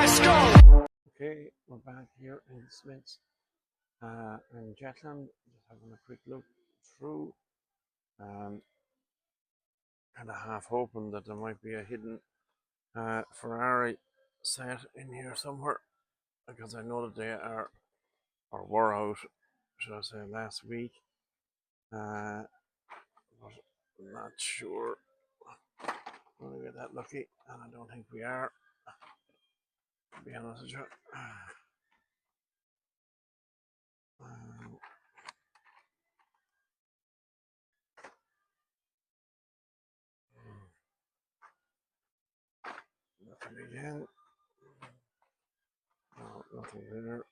Okay, we're back here in Smith's in Jetland, just having a quick look through. Kind of half hoping that there might be a hidden Ferrari set in here somewhere, because I know that they are or were out, should I say, last week. But I'm not sure whether we're that lucky, and I don't think we are, to be honest with you. Nothing again. No, nothing there.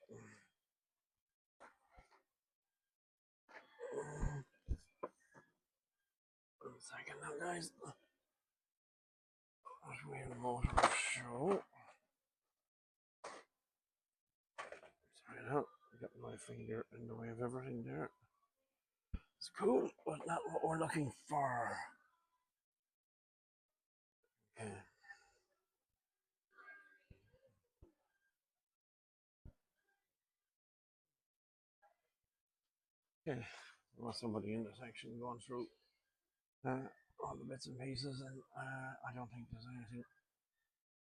One second now, guys. What we in the motor show? Sorry, now I got my finger in the way of everything there. It's cool, but not what we're looking for. Okay. Okay, there was somebody in the section going through all the bits and pieces, and I don't think there's anything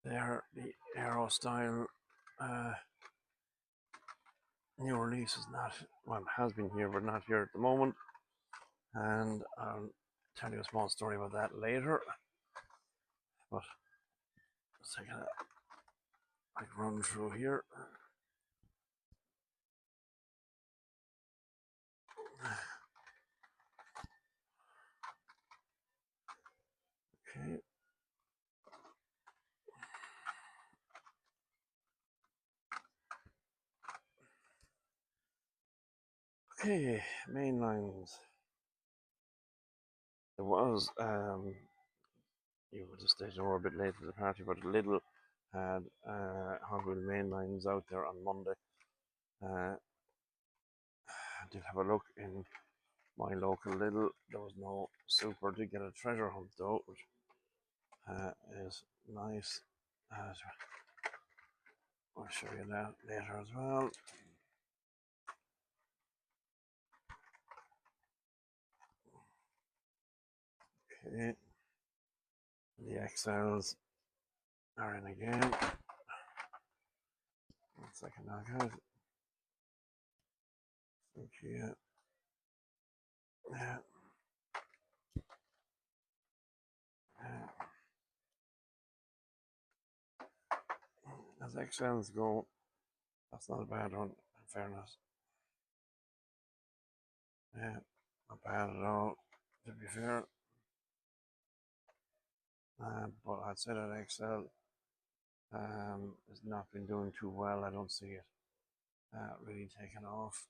there. The Aero style new release is not, well, has been here, but not here at the moment. And I'll tell you a small story about that later. But let's take a like run through here. Okay. Okay, main lines. There was, you would have stated we're a bit late for the party, but Lidl had Hot Wheel main lines out there on Monday. I did have a look in my local Lidl. There was no super. Did get a treasure hunt though, which is nice. I'll show you that later as well. Okay, the XLs are in again. 1 second now, guys. Thank you. Yeah. As XLs go, that's not a bad one, in fairness. Yeah, not bad at all, to be fair. But I'd say that XL has not been doing too well. I don't see it really taking off.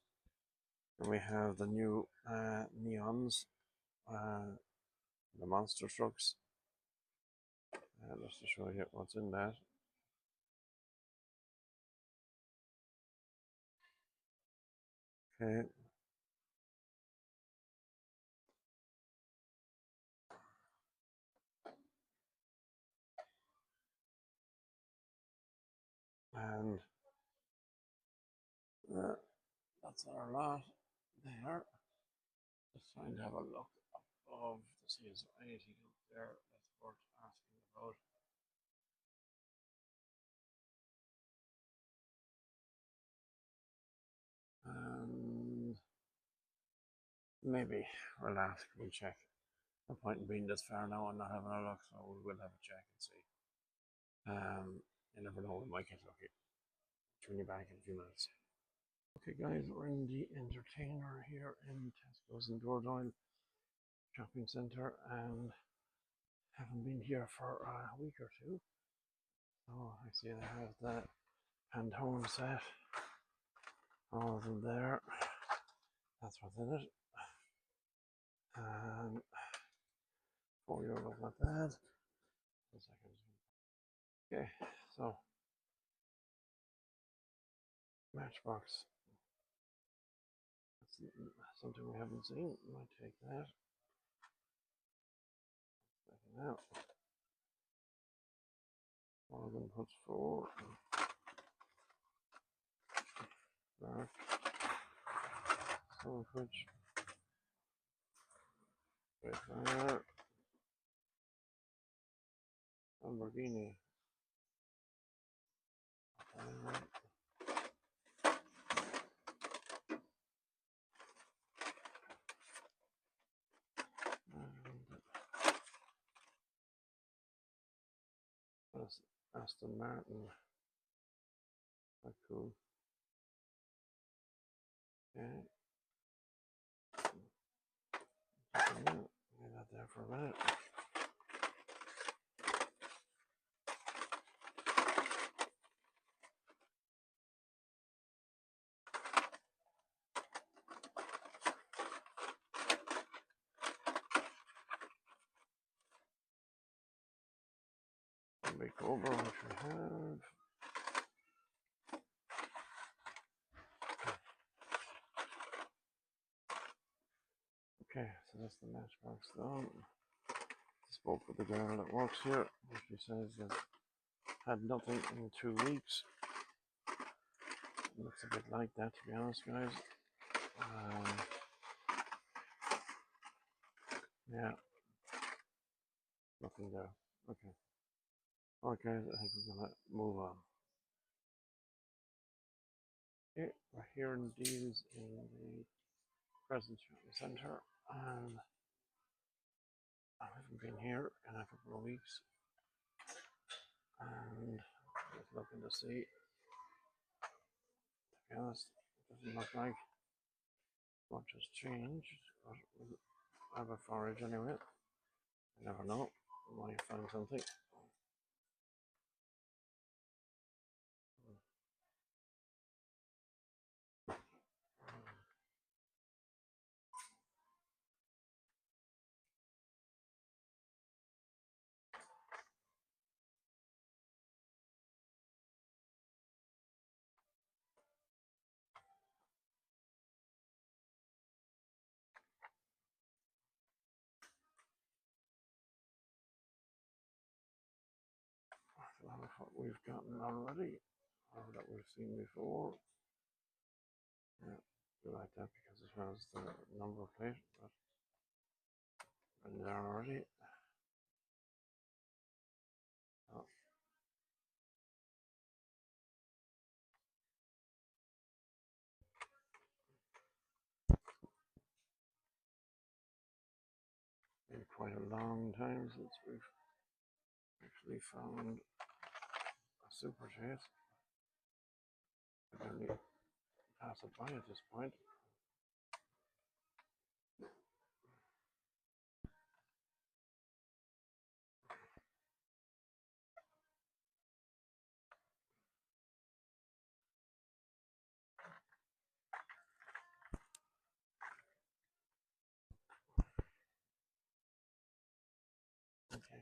And we have the new neons, the monster trucks. Just to show you what's in that. Okay. And that's our lot there. Just trying to have a look above to see is there anything up there that's worth asking about. And maybe we'll ask, we'll check. No point in being this far now and not having a look, so we will have a check and see. You never know, we might get lucky. Turn you back in a few minutes. Okay, guys, we're in the Entertainer here in Tesco's in Dordogne shopping centre, and haven't been here for a week or two. Oh, I see they have that Pantone set. All of them there. That's what's in it. And €4, not bad. 1 second. Okay, so Matchbox. That's something we haven't seen. Might take that. Now. Morgan puts 4. Dark. Stonefish. Great Fire. Lamborghini. Aston Martin. That's cool. Okay. Leave that there for a minute. Big Cobra, which we have. Okay, so that's the matchbox done. Spoke with the girl that works here. She says that had nothing in 2 weeks. Looks a bit like that, to be honest, guys. Yeah, nothing there. Okay. Alright, guys, I think we're gonna move on. Okay, we're here in deals in the Present Shopping Centre, and I haven't been here in a couple of weeks, and I was looking to see. To be honest, it doesn't look like much has changed, but we'll have a forage anyway. You never know, we might find something. A lot of what we've gotten already, or that we've seen before. Yeah, we like that because it has the number plate, but there already. Oh. Been quite a long time since we've actually found a super chase. I can only pass it by at this point. Okay.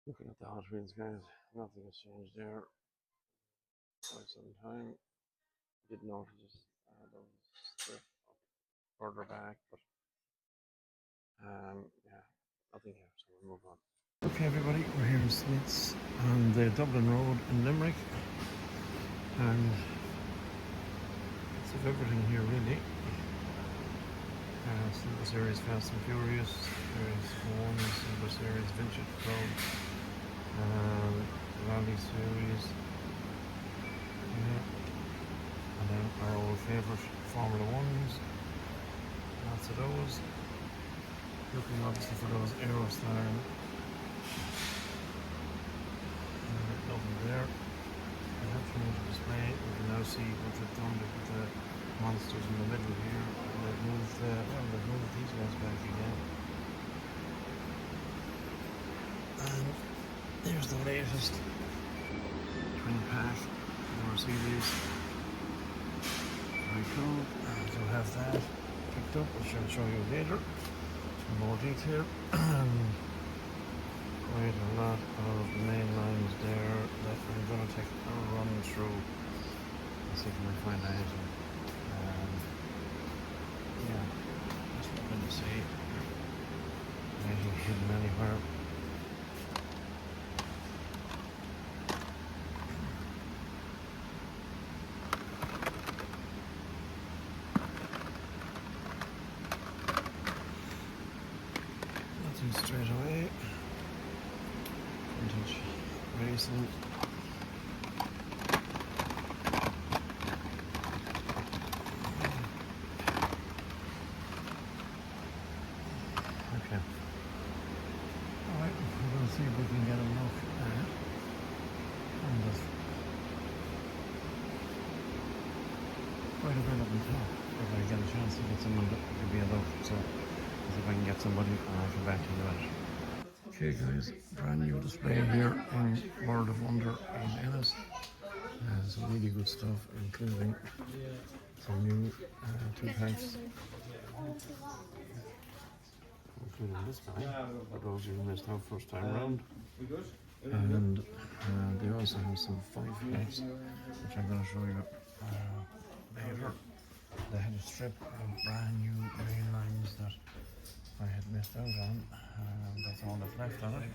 Looking at the Hot Wheels, guys, nothing has changed there for some time. I did notice there was a strip up further back, but yeah, nothing here, so we'll move on. Okay, everybody, we're here in Smith's on the Dublin Road in Limerick, and it's of everything here really. Silver Series Fast and Furious, Series 1, Silver Series Vintage Club, Rally Series, yeah. And then our old favourite Formula 1s, lots of those. Looking obviously for those Aero style. Nothing there. I have changed the display. We can now see what they've done with the monsters in the middle here. And they've moved these guys back again. And there's the latest twin pack Mercedes. Very cool. And you'll have that picked up, which I'll show you later in more detail. Quite a lot of main lines there that I'm going to take a run through and see if I can find anything. Yeah, just looking to see anything hidden anywhere. vintage racing. Okay. Alright, we're going to see if we can get a look at on this. Quite a bit of them top. If I get a chance to get someone to give me a look, so if I can get somebody, I'll come back to you later. Okay guys, brand new display here in World of Wonder in Ennis. Some really good stuff, including some new 2 packs, including this guy, for those who missed out first time round. And they also have some 5 packs, which I'm going to show you later. They had a strip of brand new main lines that I had missed out on. That's all that's left of it.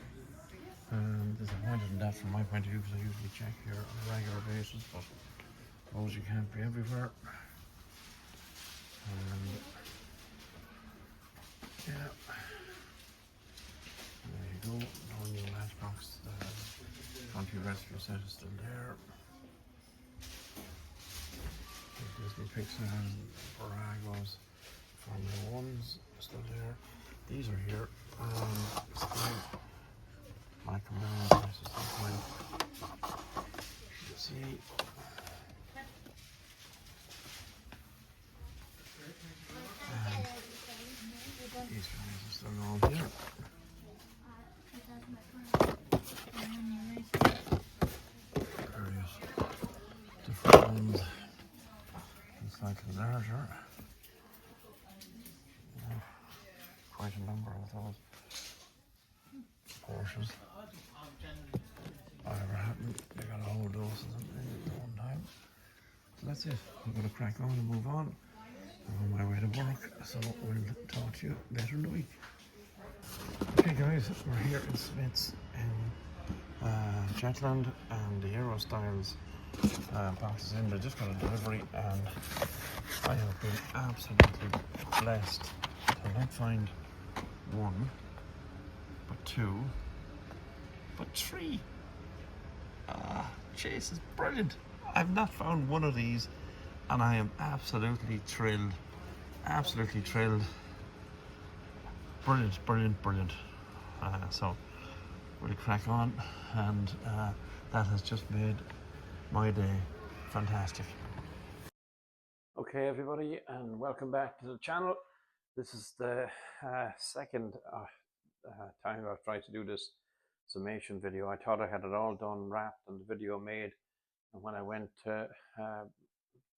Disappointed in that from my point of view, because I usually check here on a regular basis, but suppose you can't be everywhere. And yeah, there you go. No new matchbox. The country rescue set is still there. Disney Pixar and Ferrari's Formula 1's still there. These are here. Might come down in price at some point. You see. And these guys are still on here. Various different ones. Slightly larger. Yeah, quite a number of those Porsches. Whatever happened, they got a whole dose of them in one time. So that's it. I'm going to crack on and move on. I'm on my way to work, so we'll talk to you later in the week. Okay guys, we're here in Smith's in Shetland, and the Aero Styles box is in. They just got a delivery, and I have been absolutely blessed to not find one, but two, but three. Chase is brilliant. I've not found one of these, and I am absolutely thrilled. Absolutely thrilled. Brilliant, brilliant, brilliant. So we'll crack on, and that has just made my day fantastic. Okay everybody, and welcome back to the channel. This is the second time I've tried to do this summation video. I thought I had it all done, wrapped, and the video made, and when I went to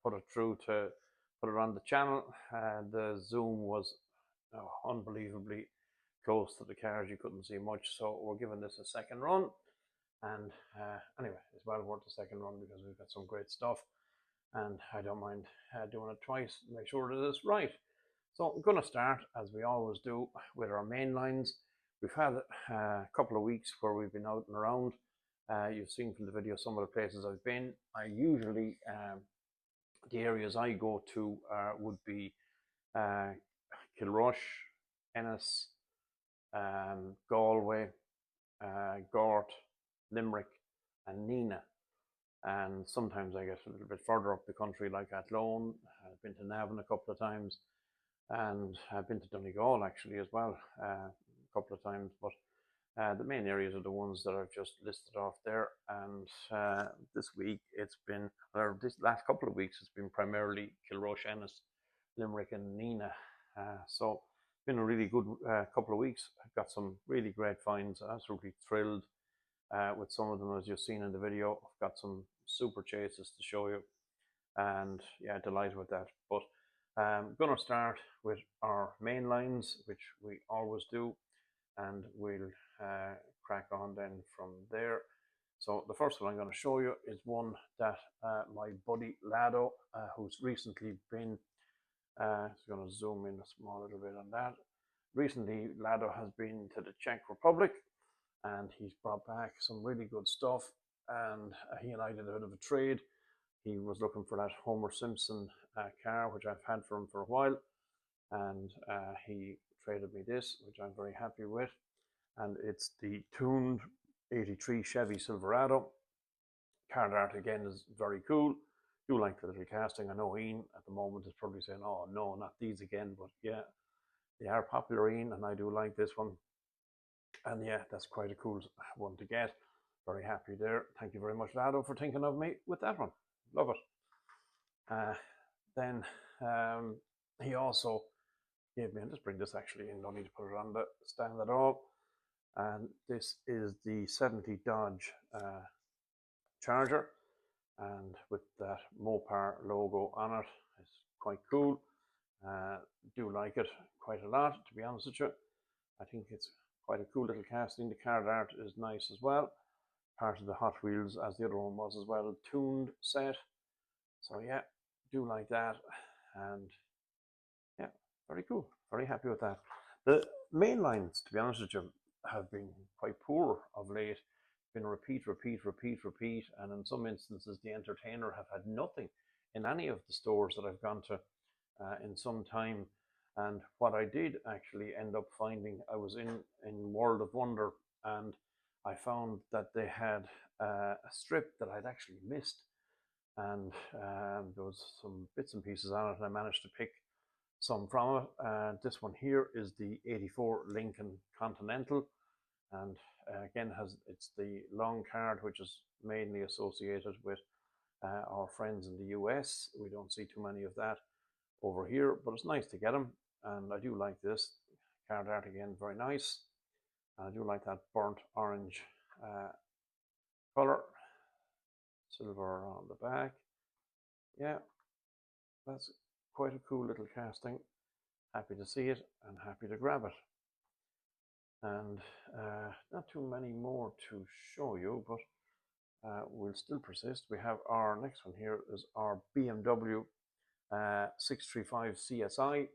put it through to put it on the channel, the zoom was unbelievably close to the cars. You couldn't see much, so we're giving this a second run, and anyway, it's well worth the second run because we've got some great stuff, and I don't mind doing it twice to make sure that it's right. So I'm going to start, as we always do, with our main lines. We've had a couple of weeks where we've been out and around. You've seen from the video some of the places I've been. I usually, the areas I go to would be Kilrush, Ennis, Galway, Gort, Limerick, and Neenah. And sometimes I get a little bit further up the country, like Athlone. I've been to Navan a couple of times, and I've been to Donegal actually as well a couple of times. But the main areas are the ones that I've just listed off there. And this week it's been, or this last couple of weeks, it's been primarily Kilrush, Ennis, Limerick, and Neenah. So it's been a really good couple of weeks. I've got some really great finds. Absolutely thrilled with some of them, as you've seen in the video. I've got some super chases to show you, and yeah, delighted with that. But I'm going to start with our main lines, which we always do, and we'll crack on then from there. So the first one I'm going to show you is one that my buddy Lado, who's recently been, just going to zoom in a small little bit on that. Recently, Lado has been to the Czech Republic, and he's brought back some really good stuff, and he and I did a bit of a trade. He was looking for that Homer Simpson car, which I've had for him for a while, and he traded me this, which I'm very happy with, and it's the tuned '83 Chevy Silverado. Card art again is very cool. Do like the little casting. I know Ian at the moment is probably saying, "Oh no, not these again," but yeah, they are popular, Ian, and I do like this one. And yeah, that's quite a cool one to get. Very happy there. Thank you very much, Lado, for thinking of me with that one. Love it. Then he also gave me, and just bring this actually in, don't need to put it on the stand at all. And this is the 70 Dodge Charger, and with that Mopar logo on it, it's quite cool. Do like it quite a lot, to be honest with you. I think it's quite a cool little casting. The card art is nice as well. Part of the Hot Wheels, as the other one was as well, a tuned set. So yeah, do like that, and yeah, very cool. Very happy with that. The main lines, to be honest with you, have been quite poor of late. Been repeat, repeat, repeat, repeat, and in some instances, the entertainer have had nothing in any of the stores that I've gone to in some time. And what I did actually end up finding, I was in World of Wonder, and I found that they had a strip that I'd actually missed, and there was some bits and pieces on it, and I managed to pick some from it. This one here is the '84 Lincoln Continental, and again it's the long card, which is mainly associated with our friends in the US. We don't see too many of that over here, but it's nice to get them, and I do like this card art again, very nice. And I do like that burnt orange color, silver on the back. Yeah, that's quite a cool little casting. Happy to see it and happy to grab it. And not too many more to show you, but we'll still persist. We have our next one here is our BMW 635 CSI,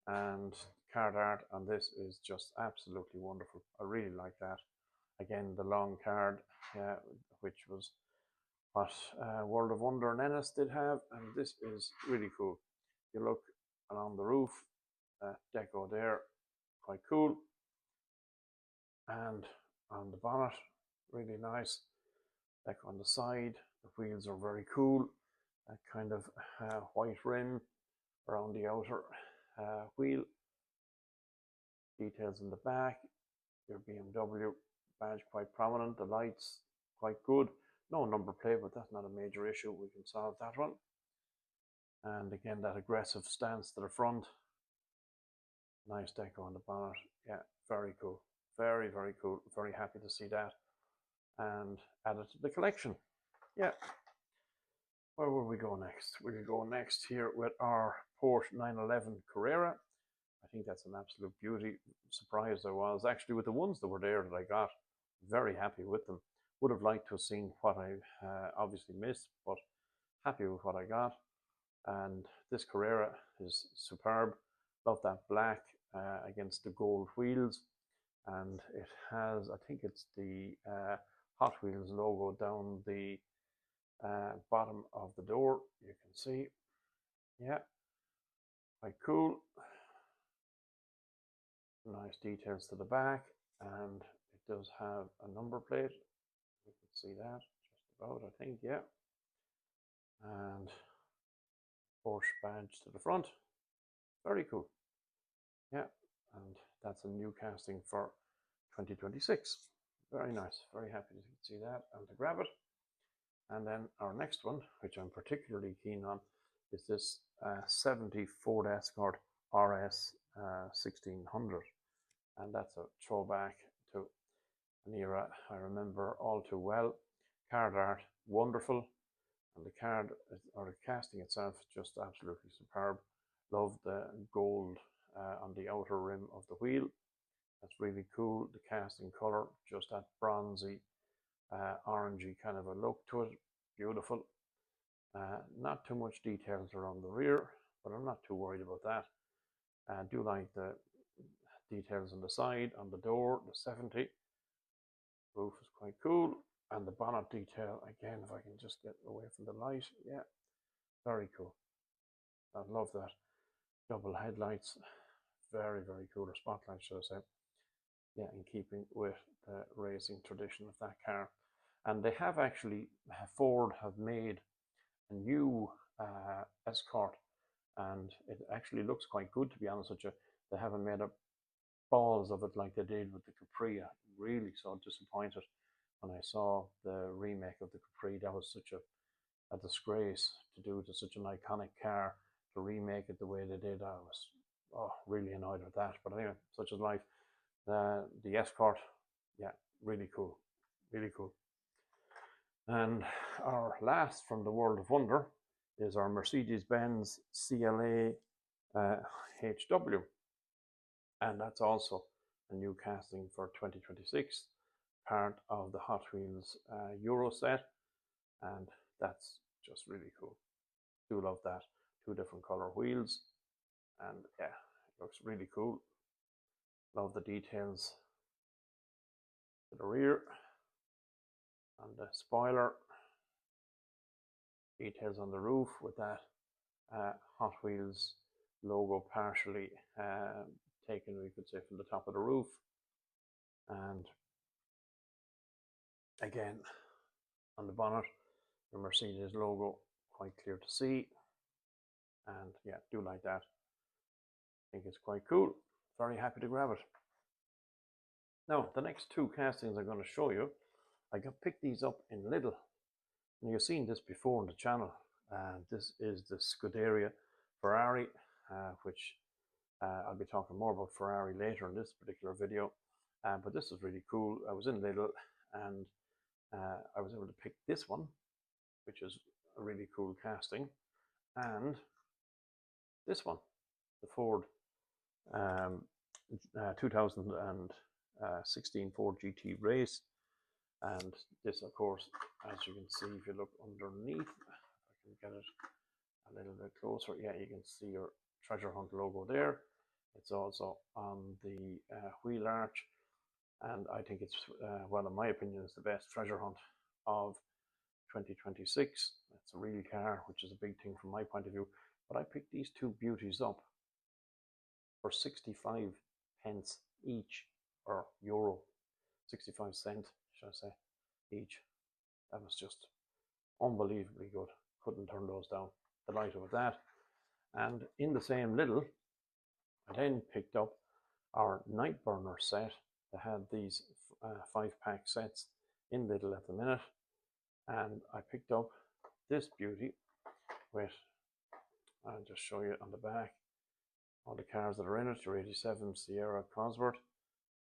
and card art on this is just absolutely wonderful. I really like that. Again, the long card, which was what World of Wonder and Ennis did have, and this is really cool. You look along the roof, deco there, quite cool. And on the bonnet, really nice. Deco on the side, the wheels are very cool. That kind of white rim around the outer wheel. Details in the back, your BMW badge quite prominent, the lights quite good. No number plate, but that's not a major issue. We can solve that one. And again, that aggressive stance to the front. Nice deco on the bonnet. Yeah, very cool. Very, very cool. Very happy to see that. And add it to the collection. Yeah. Where will we go next? We could go next here with our Porsche 911 Carrera. I think that's an absolute beauty. Surprised I was actually with the ones that were there that I got. Very happy with them. Would have liked to have seen what I obviously missed, but happy with what I got. And this Carrera is superb. Love that black against the gold wheels, and it has, I think it's the Hot Wheels logo down the bottom of the door. You can see, yeah, quite cool. Nice details to the back, and it does have a number plate. You can see that just about, I think, yeah. And Porsche badge to the front. Very cool. Yeah, and that's a new casting for 2026. Very nice. Very happy to see that and to grab it. And then our next one, which I'm particularly keen on, is this 70 Ford Escort RS 1600. And that's a throwback to an era I remember all too well. Card art, wonderful. And the card, or the casting itself, just absolutely superb. Love the gold on the outer rim of the wheel. That's really cool. The casting color, just that bronzy, orangey kind of a look to it. Beautiful. Not too much details around the rear, but I'm not too worried about that. I do like the details on the side, on the door, the 70. Roof is quite cool. And the bonnet detail, again, if I can just get away from the light, yeah, very cool. I love that. Double headlights, very, very cool, or spotlights, should I say. yeah, in keeping with the racing tradition of that car. And they have actually, Ford have made a new Escort, and it actually looks quite good, to be honest with you. They haven't made up balls of it like they did with the Capri. I'm really so disappointed when I saw the remake of the Capri. That was such a disgrace to do to such an iconic car, to remake it the way they did. I was really annoyed with that. But anyway, such is life. The Escort, yeah, really cool, really cool. And our last from the world of wonder is our Mercedes-Benz CLA HW, and that's also a new casting for 2026, part of the Hot Wheels Euro set, and that's just really cool. Do love that. Two different color wheels, and yeah, it looks really cool. Love the details to the rear and the spoiler. Details on the roof with that Hot Wheels logo partially taken, we could say, from the top of the roof. And again, on the bonnet, the Mercedes logo quite clear to see. And yeah, do like that. I think it's quite cool. Very happy to grab it. Now, the next two castings I'm going to show you, I got picked these up in Lidl. And you've seen this before on the channel. This is the Scuderia Ferrari, which I'll be talking more about Ferrari later in this particular video. But this is really cool. I was in Lidl and I was able to pick this one, which is a really cool casting, and this one, the Ford 2016 Ford GT Race. And this, of course, as you can see, if you look underneath, if I can get it a little bit closer, yeah, you can see your Treasure Hunt logo there. It's also on the wheel arch, and I think it's, well, in my opinion, it's the best treasure hunt of 2026. It's a real car, which is a big thing from my point of view. But I picked these two beauties up for 65 pence each, or euro, 65 cent, should I say, each. That was just unbelievably good. Couldn't turn those down. Delighted with that. And in the same Lidl, I then picked up our Nightburner set. They had these 5-pack sets in Lidl at the minute. And I picked up this beauty with, I'll just show you on the back, all the cars that are in it. Your 87 Sierra Cosworth,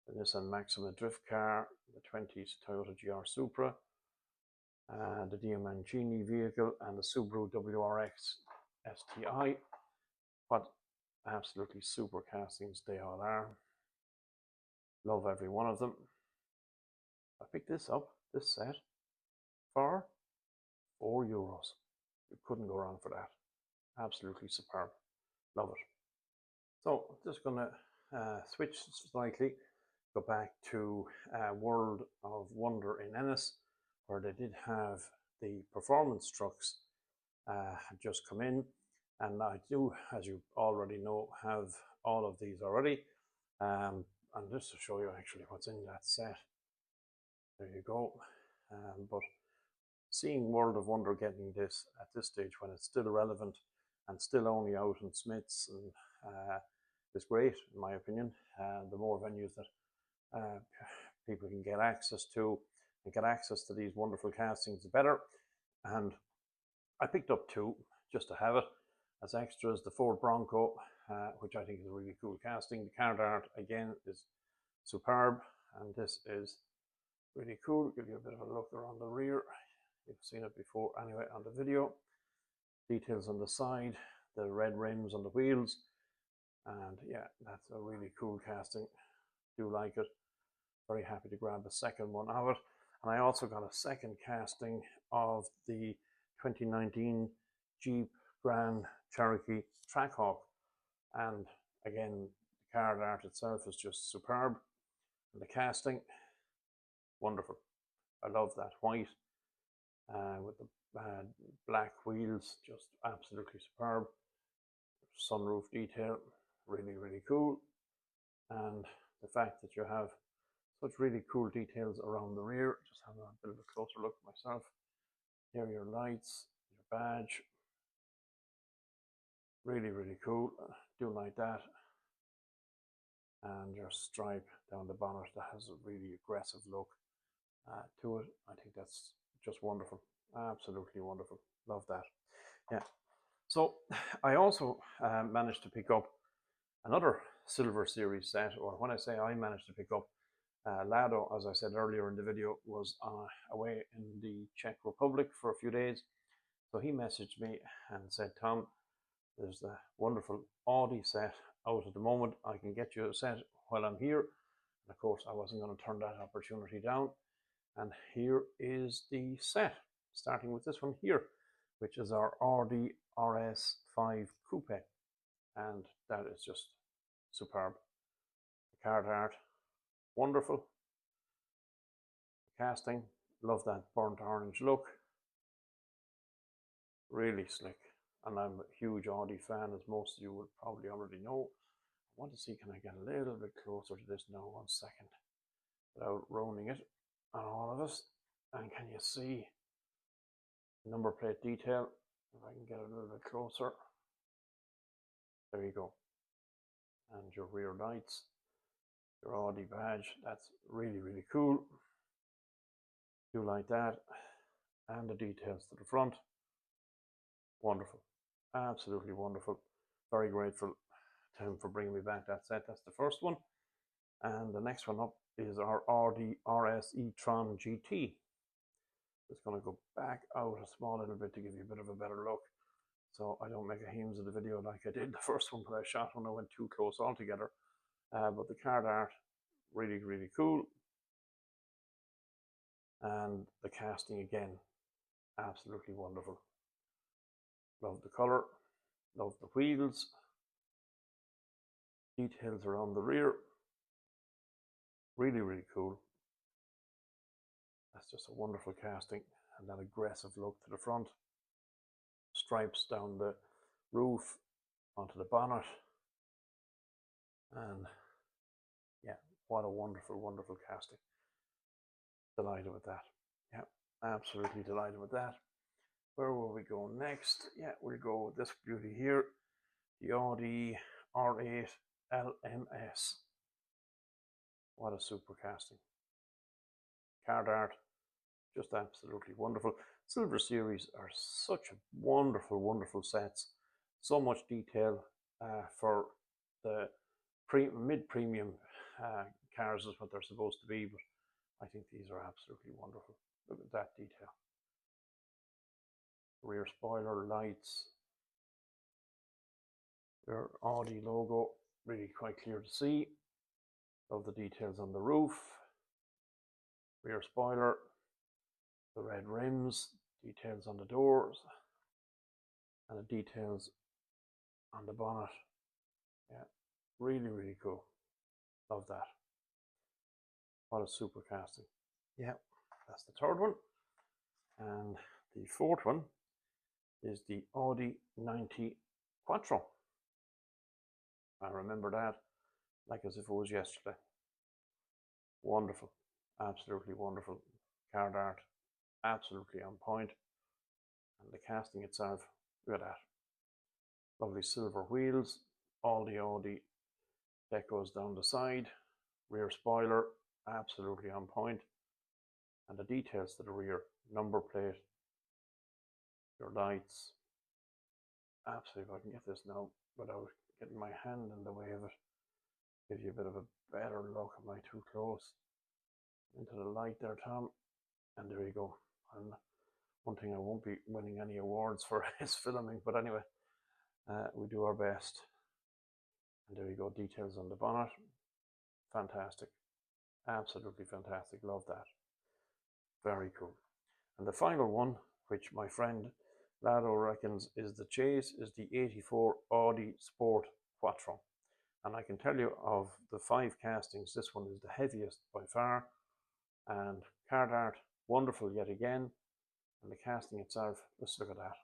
the Nissan Maxima drift car, the 20s Toyota GR Supra, the Diamancini vehicle, and the Subaru WRX STI. What absolutely super castings they all are. Love every one of them. I picked this up, this set, for €4. You couldn't go wrong for that. Absolutely superb. Love it. So I'm just going to switch slightly, go back to World of Wonder in Ennis, where they did have the performance trucks just come in. And I do, as you already know, have all of these already. And just to show you actually what's in that set. There you go. But seeing World of Wonder getting this at this stage when it's still relevant and still only out in Smiths and is great, in my opinion. The more venues that people can get access to and get access to these wonderful castings, the better. And I picked up two just to have it as extras. The Ford Bronco, which I think is a really cool casting. The card art, again, is superb. And this is really cool. Give you a bit of a look around the rear. You've seen it before anyway on the video. Details on the side, the red rims on the wheels. And yeah, that's a really cool casting. Do like it. Very happy to grab the second one of it. And I also got a second casting of the 2019 Jeep Grand Cherokee Trackhawk. And again, the card art itself is just superb. And the casting, wonderful. I love that white with the black wheels, just absolutely superb. Sunroof detail, really, really cool. And the fact that you have Such really cool details around the rear. Just having a bit of a closer look myself. Here are your lights, your badge. Really, really cool. Do like that. And your stripe down the bonnet that has a really aggressive look to it. I think that's just wonderful. Absolutely wonderful. Love that. Yeah. So I also managed to pick up another Silver Series set, or when I say I managed to pick up, Lado, as I said earlier in the video, was away in the Czech Republic for a few days. So he messaged me and said, Tom, there's a wonderful Audi set out at the moment. I can get you a set while I'm here. And of course, I wasn't going to turn that opportunity down. And here is the set, starting with this one here, which is our Audi RS5 Coupe. And that is just superb. The card art, wonderful. The casting, love that burnt orange look. Really slick. And I'm a huge Audi fan, as most of you will probably already know. I want to see, can I get a little bit closer to this now, 1 second, without ruining it on all of us. And can you see the number plate detail? If I can get a little bit closer. There you go. And your rear lights, your Audi badge, that's really, really cool. Do like that. And the details to the front. Wonderful. Absolutely wonderful. Very grateful to him for bringing me back that set. That's the first one. And the next one up is our Audi RS e-tron GT. Just going to go back out a small little bit to give you a bit of a better look, so I don't make a heames of the video like I did the first one that I shot when I went too close altogether. But the card art, really, really cool. And the casting again, absolutely wonderful. Love the color, love the wheels. Details around the rear, really, really cool. That's just a wonderful casting, and that aggressive look to the front. Stripes down the roof, onto the bonnet. And yeah, what a wonderful, wonderful casting. Delighted with that. Yeah, absolutely delighted with that. Where will we go next? Yeah, we'll go with this beauty here, the Audi R8 LMS. What a super casting. Card art, just absolutely wonderful. Silver Series are such wonderful, wonderful sets. So much detail for the mid-premium cars is what they're supposed to be, but I think these are absolutely wonderful. Look at that detail. Rear spoiler, lights, their Audi logo, really quite clear to see. Love the details on the roof, rear spoiler, the red rims, details on the doors, and the details on the bonnet. Yeah, really, really cool. Love that. What a super casting. Yeah, that's the third one. And the fourth one is the Audi 90 Quattro. I remember that like as if it was yesterday. Wonderful, absolutely wonderful. Card art, absolutely on point. And the casting itself, look at that. Lovely silver wheels, all the Audi decos down the side, rear spoiler, absolutely on point. And the details to the rear, number plate, your lights. Absolutely, if I can get this now without getting my hand in the way of it, give you a bit of a better look. Am I too close into the light there, Tom? And there you go. And one thing I won't be winning any awards for is filming, but anyway, we do our best. And there you go, details on the bonnet. Fantastic. Absolutely fantastic. Love that. Very cool. And the final one, which my friend Lado reckons is the chase, is the 84 Audi Sport Quattro. And I can tell you, of the 5 castings, this one is the heaviest by far. And card art, wonderful yet again. And the casting itself, let's look at that.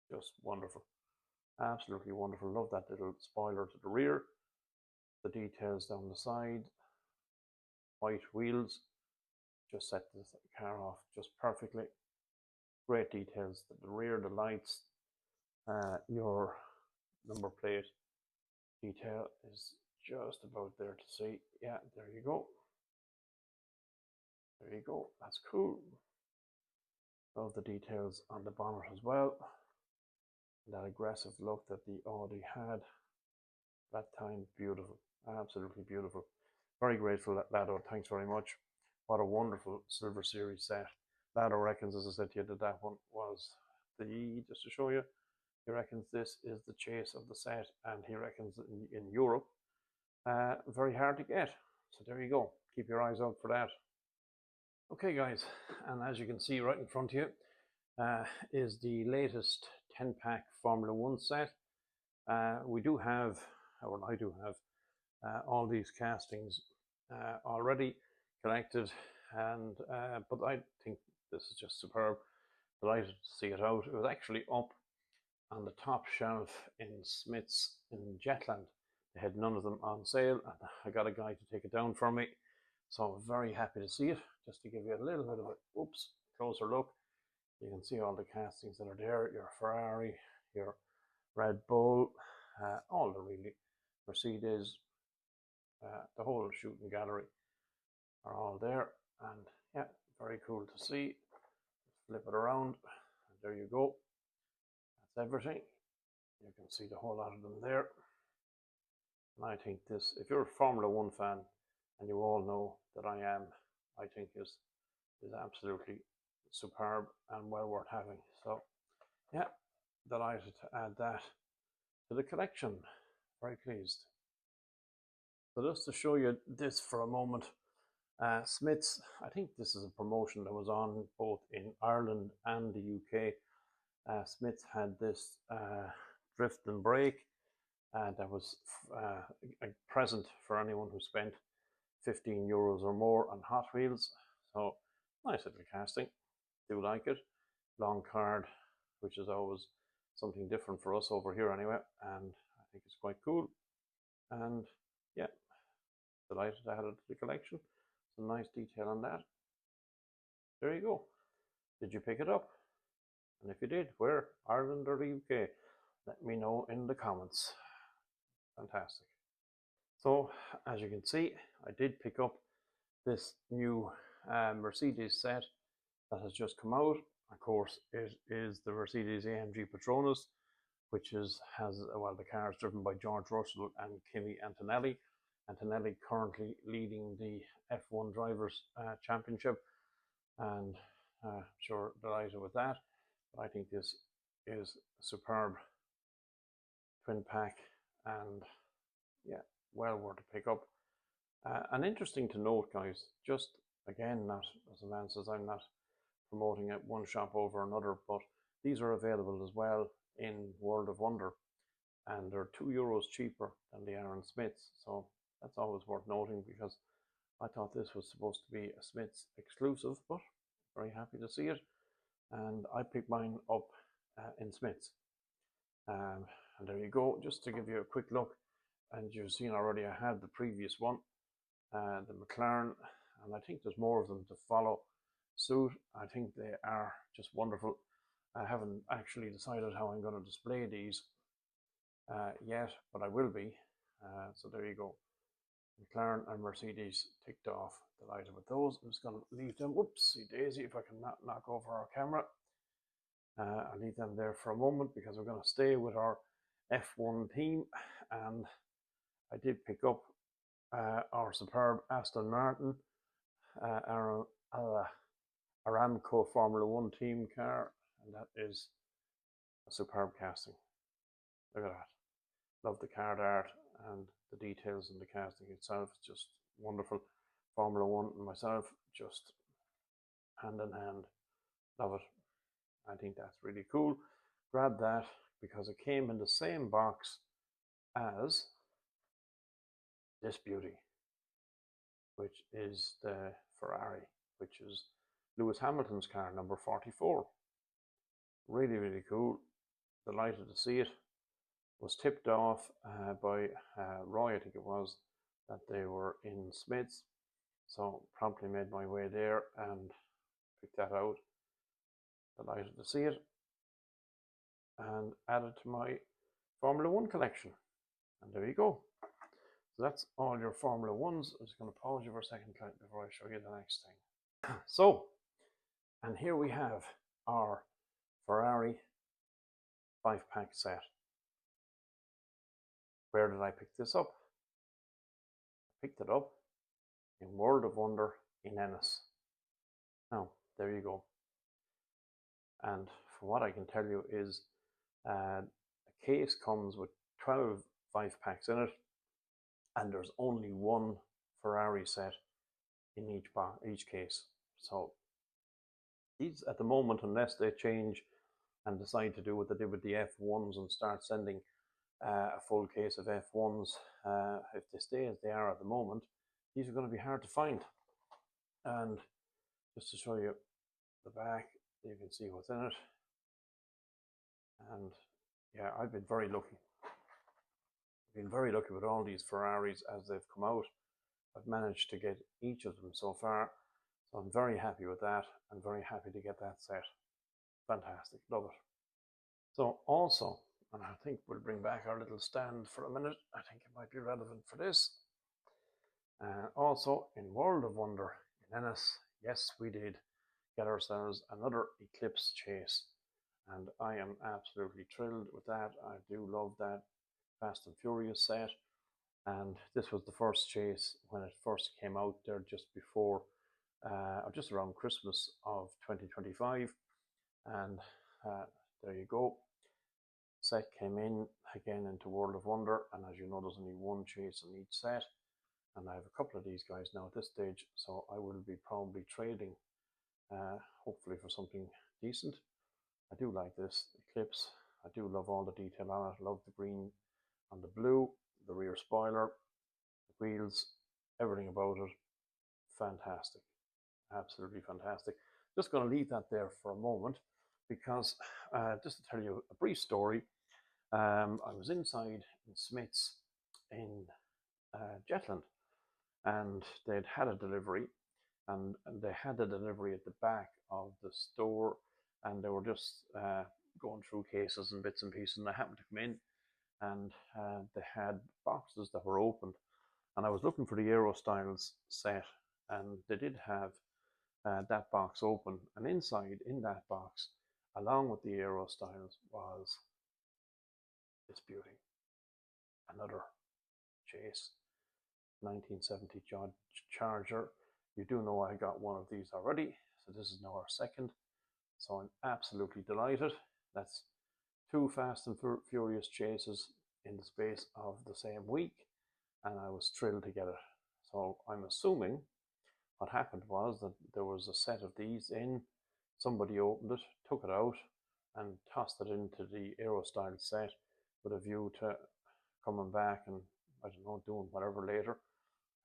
Just wonderful. Absolutely wonderful. Love that little spoiler to the rear. The details down the side. white wheels just set the car off just perfectly. Great details. The rear, the lights, your number plate detail is just about there to see. Yeah, there you go. There you go. That's cool. Love the details on the bonnet as well. That aggressive look that the Audi had that time, beautiful, absolutely beautiful. Very grateful, Lado. Thanks very much. What a wonderful Silver Series set. Lado reckons, as I said to you, that one was just to show you, he reckons this is the chase of the set, and he reckons in Europe, very hard to get. So there you go. Keep your eyes out for that. Okay, guys, and as you can see right in front of you is the latest 10-pack Formula 1 set. We do have, or I do have, all these castings already collected, and but I think this is just superb. Delighted to see it out. It was actually up on the top shelf in Smith's in Jetland. They had none of them on sale, and I got a guy to take it down for me. So I'm very happy to see it. Just to give you a little bit of a closer look, you can see all the castings that are there. Your Ferrari, your Red Bull, all the really Mercedes, the whole shooting gallery are all there, and yeah, very cool to see. Flip it around, and there you go. That's everything. You can see the whole lot of them there. And I think this, if you're a Formula 1 fan, and you all know that I am, I think is absolutely superb and well worth having. So yeah, delighted to add that to the collection. Very pleased. So just to show you this for a moment, Smith's, I think this is a promotion that was on both in Ireland and the UK. Smith's had this drift and brake that was a present for anyone who spent €15 or more on Hot Wheels. So nice little casting, do like it. Long card, which is always something different for us over here anyway, and I think it's quite cool. And yeah, delighted to add it to the collection. Some nice detail on that. There you go. Did you pick it up? And if you did, where? Ireland or the UK? Let me know in the comments. Fantastic. So as you can see, I did pick up this new Mercedes set that has just come out. Of course, it is the Mercedes AMG Patronus, which has the car is driven by George Russell and Kimi Antonelli. Antonelli currently leading the F1 Drivers' Championship, and sure, delighted with that. But I think this is a superb twin pack, and yeah, well worth a pick up. And interesting to note, guys, just again, not as a man says, I'm not promoting it one shop over another, but these are available as well in World of Wonder, and they're €2 cheaper than the Aaron Smiths. So that's always worth noting, because I thought this was supposed to be a Smiths exclusive, but very happy to see it. And I picked mine up in Smiths. And there you go, just to give you a quick look. And you've seen already, I had the previous one, the McLaren, and I think there's more of them to follow suit. I think they are just wonderful. I haven't actually decided how I'm going to display these yet, but I will be. So there you go. McLaren and Mercedes ticked off. Delighted with those. I'm just going to leave them. Whoopsie daisy, if I can not knock over our camera. I'll leave them there for a moment, because we're going to stay with our F1 theme. And I did pick up our superb Aston Martin Aramco Formula 1 team car, and that is a superb casting. Look at that. Love the card art and the details in the casting itself. It's just wonderful. Formula 1 and myself, just hand in hand. Love it. I think that's really cool. Grabbed that because it came in the same box as this beauty, which is the Ferrari, which is Lewis Hamilton's car, number 44. Really, really cool. Delighted to see it. Was tipped off by Roy, I think it was, that they were in Smith's. So promptly made my way there and picked that out. Delighted to see it. And added to my Formula One collection. And there you go. So that's all your Formula Ones. I'm just going to pause you for a second before I show you the next thing. So, and here we have our Ferrari 5-pack set. Where did I pick this up? I picked it up in World of Wonder in Ennis. Now, there you go. And from what I can tell you is a case comes with 12 5-packs in it, and there's only one Ferrari set in each case. So these at the moment, unless they change and decide to do what they did with the F1s and start sending a full case of F1s, if they stay as they are at the moment, these are going to be hard to find. And just to show you the back, you can see what's in it. And yeah, I've been very lucky. I've been very lucky with all these Ferraris as they've come out. I've managed to get each of them so far. So I'm very happy with that and very happy to get that set. Fantastic, love it. So also, and I think we'll bring back our little stand for a minute. I think it might be relevant for this. Also in World of Wonder in Ennis, yes, we did get ourselves another Eclipse chase. And I am absolutely thrilled with that. I do love that Fast and Furious set. And this was the first chase when it first came out there just before, or just around Christmas of 2025. And there you go. Set came in again into World of Wonder, and as you know, there's only one chase in each set. And I have a couple of these guys now at this stage, so I will be probably trading, hopefully for something decent. I do like this Eclipse. I do love all the detail on it. Love the green and the blue, the rear spoiler, the wheels, everything about it. Fantastic. Absolutely fantastic. Just going to leave that there for a moment because just to tell you a brief story, I was inside in Smith's in Jetland, and they'd had a delivery, and they had the delivery at the back of the store, and they were just going through cases and bits and pieces, and I happened to come in, and they had boxes that were opened, and I was looking for the Aero Styles set, and they did have that box open, and inside in that box, along with the Aero Styles, was this beauty, another chase, 1970 Charger. You do know I got one of these already, so this is now our second. So I'm absolutely delighted. That's 2 Fast and Furious chases in the space of the same week, and I was thrilled to get it. So I'm assuming what happened was that there was a set of these in, somebody opened it, took it out, and tossed it into the Aero Style set with a view to coming back and, I don't know, doing whatever later.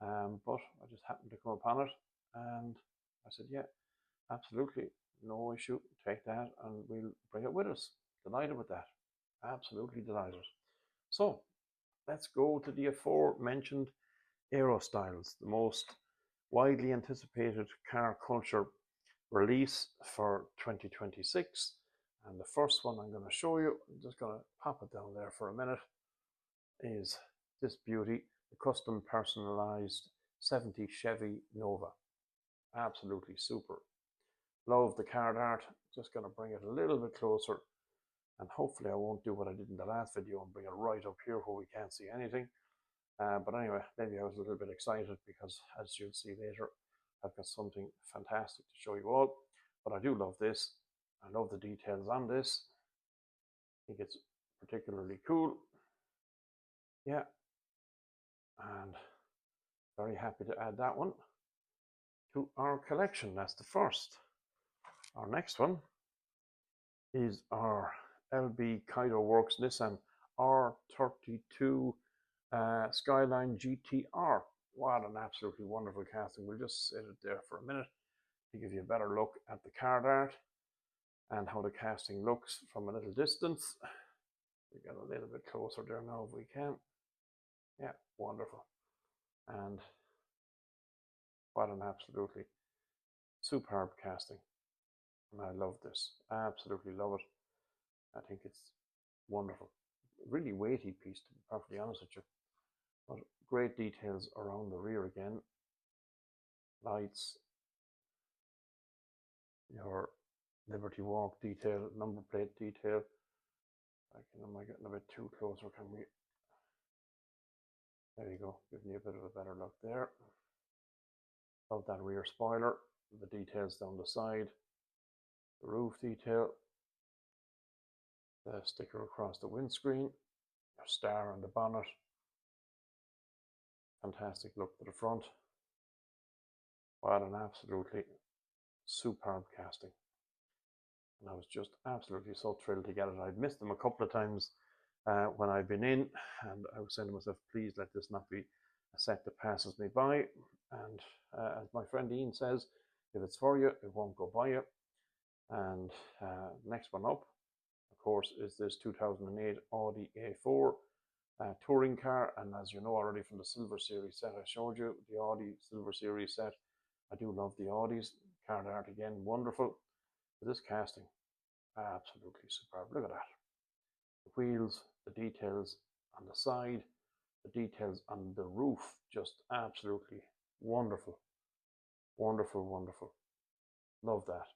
But I just happened to come upon it, and I said, yeah, absolutely, no issue, take that, and we'll bring it with us. Delighted with that, absolutely delighted. So let's go to the aforementioned Aero Styles, the most widely anticipated car culture release for 2026. And the first one I'm going to show you, I'm just going to pop it down there for a minute, is this beauty, the custom personalized 70 Chevy Nova. Absolutely super. Love the card art. Just going to bring it a little bit closer, and hopefully I won't do what I did in the last video and bring it right up here where we can't see anything. But anyway, maybe I was a little bit excited because, as you'll see later, I've got something fantastic to show you all. But I do love this. I love the details on this. I think it's particularly cool. Yeah. And very happy to add that one to our collection. That's the first. Our next one is our LB Kaido Works Nissan R32 Skyline GTR. What an absolutely wonderful casting. We'll just sit it there for a minute to give you a better look at the card art and how the casting looks from a little distance. We get a little bit closer there now if we can. Yeah, wonderful. And What an absolutely superb casting. And I love this. Absolutely love it. I think it's wonderful. Really weighty piece, to be perfectly honest with you. But great details around the rear again. Lights, your Liberty Walk detail, number plate detail. Am I getting a bit too close, or can we? There you go, giving you a bit of a better look there. Love that rear spoiler, the details down the side, the roof detail, the sticker across the windscreen, your star on the bonnet. Fantastic look to the front. What an absolutely superb casting. And I was just absolutely so thrilled to get it. I'd missed them a couple of times when I've been in, and I was saying to myself, please let this not be a set that passes me by. And as my friend Ian says, if it's for you, it won't go by you. And next one up, of course, is this 2008 Audi A4 touring car. And as you know already from the Silver Series set I showed you, the Audi Silver Series set, I do love the Audis. Card art again, wonderful. But this casting, absolutely superb. Look at that. The wheels, the details on the side, the details on the roof, just absolutely wonderful. Wonderful, wonderful. Love that.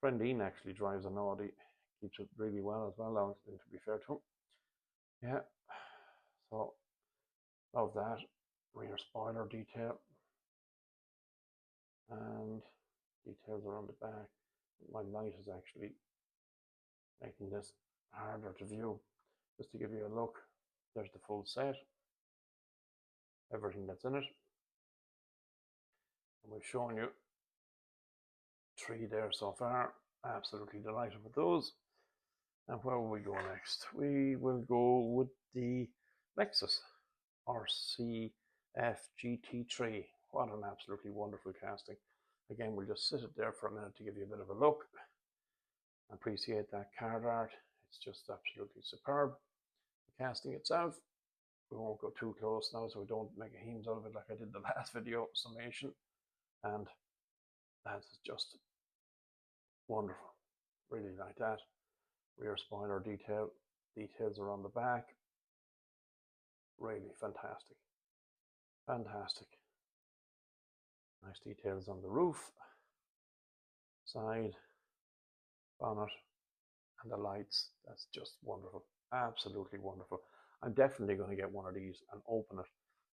Friend Ian actually drives an Audi, keeps it really well as well, to be fair to him. Yeah, so love that. Rear spoiler detail. And details around the back. My light is actually making this harder to view. Just to give you a look, there's the full set, everything that's in it. And we've shown you 3 there so far. Absolutely delighted with those. And where will we go next? We will go with the Lexus RCF GT3. What an absolutely wonderful casting. Again, we'll just sit it there for a minute to give you a bit of a look. Appreciate that card art. It's just absolutely superb. The casting itself, we won't go too close now so we don't make a heames out of it like I did the last video summation. And that is just wonderful. Really like that. Rear spoiler detail, details around the back. Really fantastic. Fantastic. Nice details on the roof, side, bonnet, and the lights. That's just wonderful. Absolutely wonderful. I'm definitely going to get one of these and open it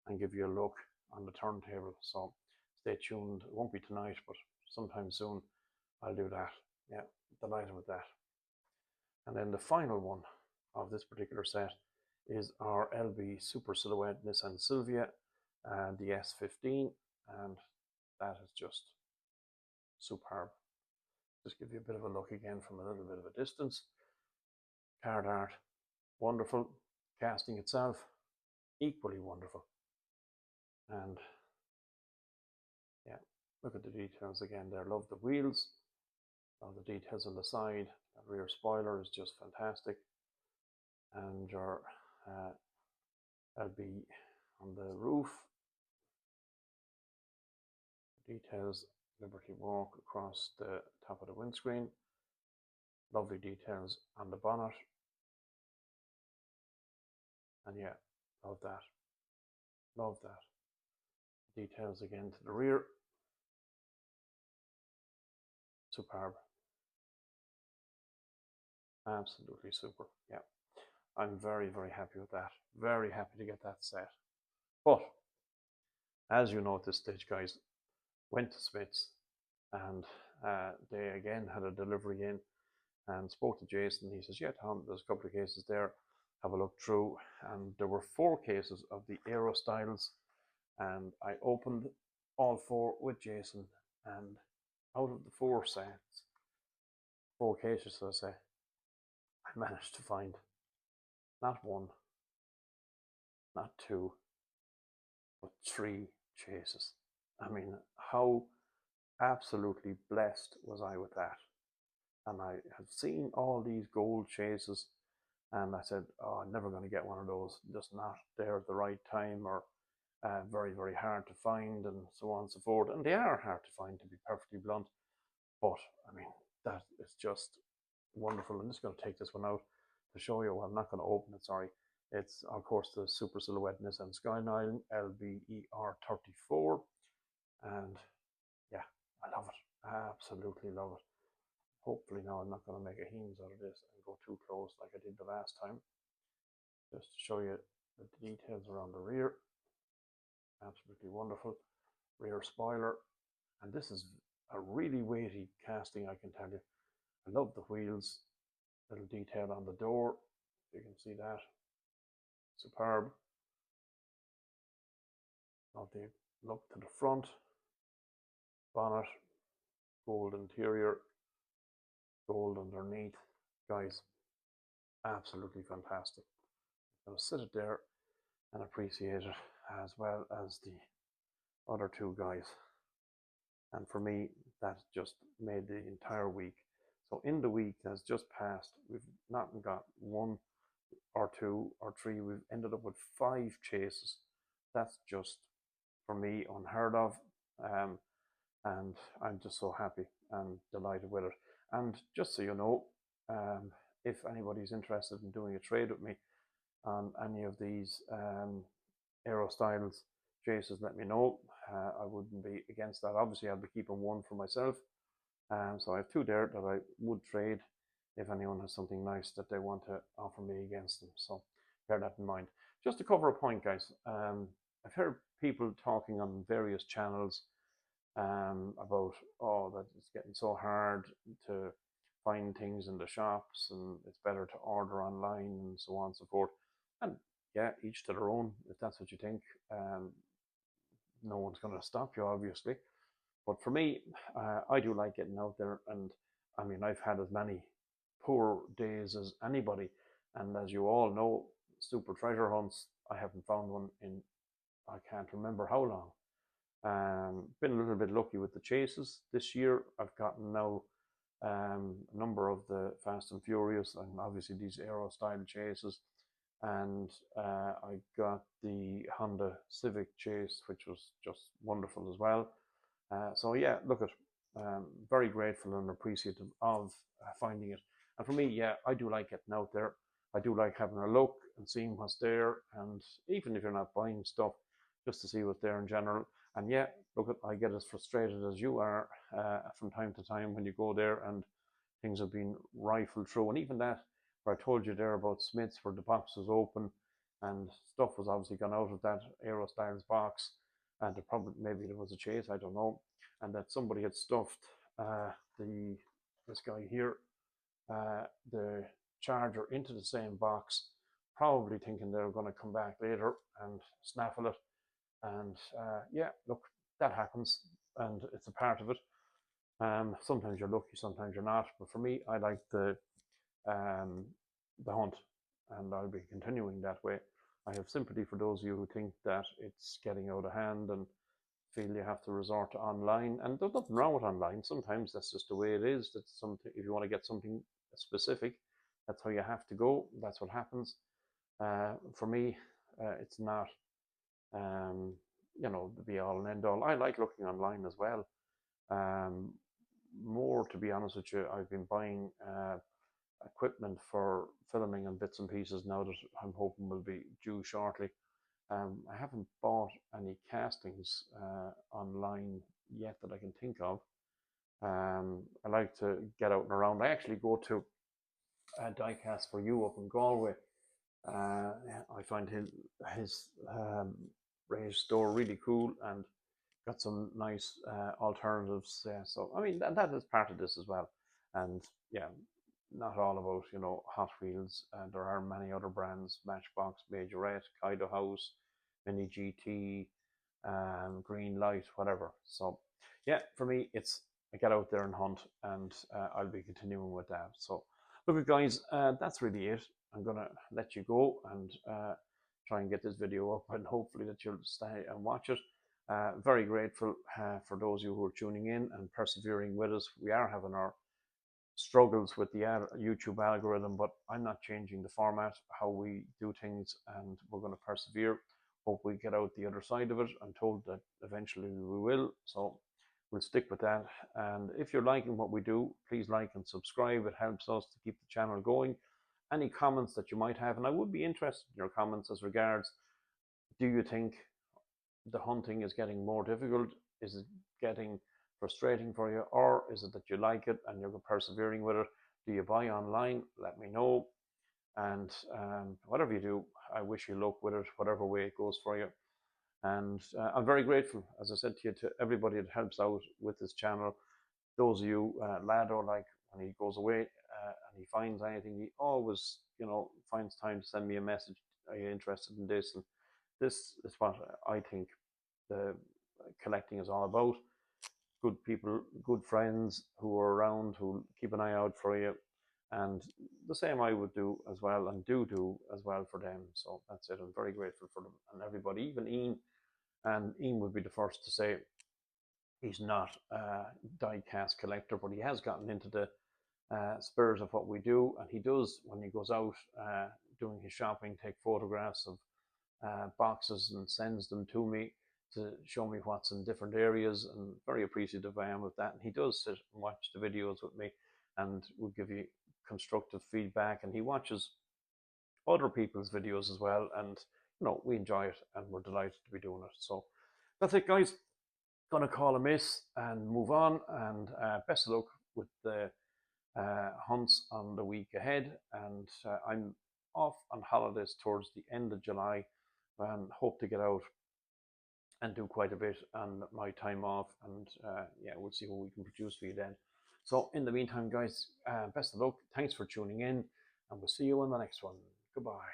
and give you a look on the turntable. So stay tuned. It won't be tonight, but sometime soon I'll do that. Yeah, delighted with that. And then the final one of this particular set is our LB Super Silhouette Nissan Silvia, the S15, and that is just superb. Just give you a bit of a look again from a little bit of a distance. Card art, wonderful. Casting itself, equally wonderful. And yeah, look at the details again there. Love the wheels, love the details on the side. The rear spoiler is just fantastic. And your LB on the roof. Details, Liberty Walk across the top of the windscreen. Lovely details on the bonnet. And yeah, love that. Love that. Details again to the rear. Superb. Absolutely super. Yeah. I'm very, very happy with that. Very happy to get that set. But as you know at this stage, guys, went to Smith's and they again had a delivery in and spoke to Jason. He says, yeah, Tom, there's a couple of cases there. Have a look through. And there were 4 cases of the Aero styles. And I opened all 4 with Jason. And out of the 4 sets, 4 cases, so I say, I managed to find not 1, not 2, but 3 chases. I mean, how absolutely blessed was I with that? And I had seen all these gold chases, and I said, oh, I'm never going to get one of those, just not there at the right time, or very, very hard to find, and so on and so forth. And they are hard to find, to be perfectly blunt. But I mean, that is just wonderful. I'm just going to take this one out to show you. Well, I'm not going to open it, sorry. It's, of course, the Super Silhouette Nissan Skyline LBER 34. And yeah, I love it. Absolutely love it. Hopefully now I'm not going to make a heames out of this and go too close like I did the last time. Just to show you the details around the rear. Absolutely wonderful. Rear spoiler. And this is a really weighty casting, I can tell you. I love the wheels. Little detail on the door. You can see that. Superb. Love the look to the front. Bonnet. Gold interior. Gold underneath. Guys, absolutely fantastic. I'm going to sit it there and appreciate it, as well as the other two guys. And for me, that just made the entire week. So in the week that's just passed, we've not got one or two or three, we've ended up with 5 chases. That's just, for me, unheard of. And I'm just so happy and delighted with it. And just so you know, if anybody's interested in doing a trade with me on any of these Aero styles chases, let me know. I wouldn't be against that. Obviously, I'll be keeping one for myself. So I have 2 there that I would trade if anyone has something nice that they want to offer me against them. So bear that in mind. Just to cover a point, guys, I've heard people talking on various channels about, oh, that it's getting so hard to find things in the shops and it's better to order online and so on and so forth. And yeah, each to their own. If that's what you think, no one's going to stop you, obviously. But for me, I do like getting out there, and I mean, I've had as many poor days as anybody, and as you all know, super treasure hunts, I haven't found one in, I can't remember how long. Been a little bit lucky with the chases this year. I've gotten now a number of the Fast and Furious, and obviously these Aero style chases, and I got the Honda Civic chase, which was just wonderful as well. So yeah, look at, very grateful and appreciative of finding it. And for me, yeah, I do like getting out there. I do like having a look and seeing what's there. And even if you're not buying stuff, just to see what's there in general. And yeah, look, I get as frustrated as you are from time to time when you go there and things have been rifled through. And even that, where I told you there about Smith's, where the box was open and stuff was obviously gone out of that Aero Styles box, and maybe there was a chase, I don't know, and that somebody had stuffed this guy here, the charger, into the same box, probably thinking they were going to come back later and snaffle it. And yeah, look, that happens, and it's a part of it. Sometimes you're lucky, sometimes you're not. But for me, I like the hunt, and I'll be continuing that way. I have sympathy for those of you who think that it's getting out of hand and feel you have to resort to online. And there's nothing wrong with online. Sometimes that's just the way it is. That's something. If you want to get something specific, that's how you have to go. That's what happens. For me, it's not, the be all and end all. I like looking online as well. More, to be honest with you, I've been buying equipment for filming and bits and pieces now that I'm hoping will be due shortly. I haven't bought any castings online yet that I can think of. I like to get out and around. I actually go to Diecast for You up in Galway. I find his range store really cool and got some nice alternatives. So I mean that is part of this as well. And yeah, not all about Hot Wheels. There are many other brands: Matchbox, Majorette, Kaido House, Mini GT, Green Light, whatever. So yeah, for me, it's I get out there and hunt, and I'll be continuing with that. So look, guys, that's really it. I'm gonna let you go and try and get this video up, and hopefully that you'll stay and watch it. Very grateful for those of you who are tuning in and persevering with us. We are having our struggles with the YouTube algorithm, but I'm not changing the format, how we do things, and we're going to persevere. Hope we get out the other side of it. I'm told that eventually we will, so we'll stick with that. And if you're liking what we do, please like and subscribe. It helps us to keep the channel going. Any comments that you might have, and I would be interested in your comments as regards, do you think the hunting is getting more difficult? Is it getting frustrating for you, or is it that you like it and you're persevering with it? Do you buy online? Let me know. And whatever you do, I wish you luck with it, whatever way it goes for you. And I'm very grateful, as I said to you, to everybody that helps out with this channel. Those of you, Lado, like when he goes away and he finds anything, he always, finds time to send me a message. Are you interested in this? And this is what I think the collecting is all about. Good people, good friends who are around, who keep an eye out for you. And the same I would do as well, and do as well for them. So that's it. I'm very grateful for them and everybody, even Ian. And Ian would be the first to say he's not a die-cast collector, but he has gotten into the spirit of what we do. And he does, when he goes out doing his shopping, take photographs of boxes and sends them to me to show me what's in different areas, and very appreciative I am of that. And he does sit and watch the videos with me and will give you constructive feedback, and he watches other people's videos as well, and we enjoy it and we're delighted to be doing it. So that's it, guys. Gonna call a miss and move on, and best of luck with the hunts on the week ahead. And I'm off on holidays towards the end of July and hope to get out and do quite a bit on my time off, and we'll see what we can produce for you then. So in the meantime, guys, best of luck. Thanks for tuning in, and we'll see you in the next one. Goodbye.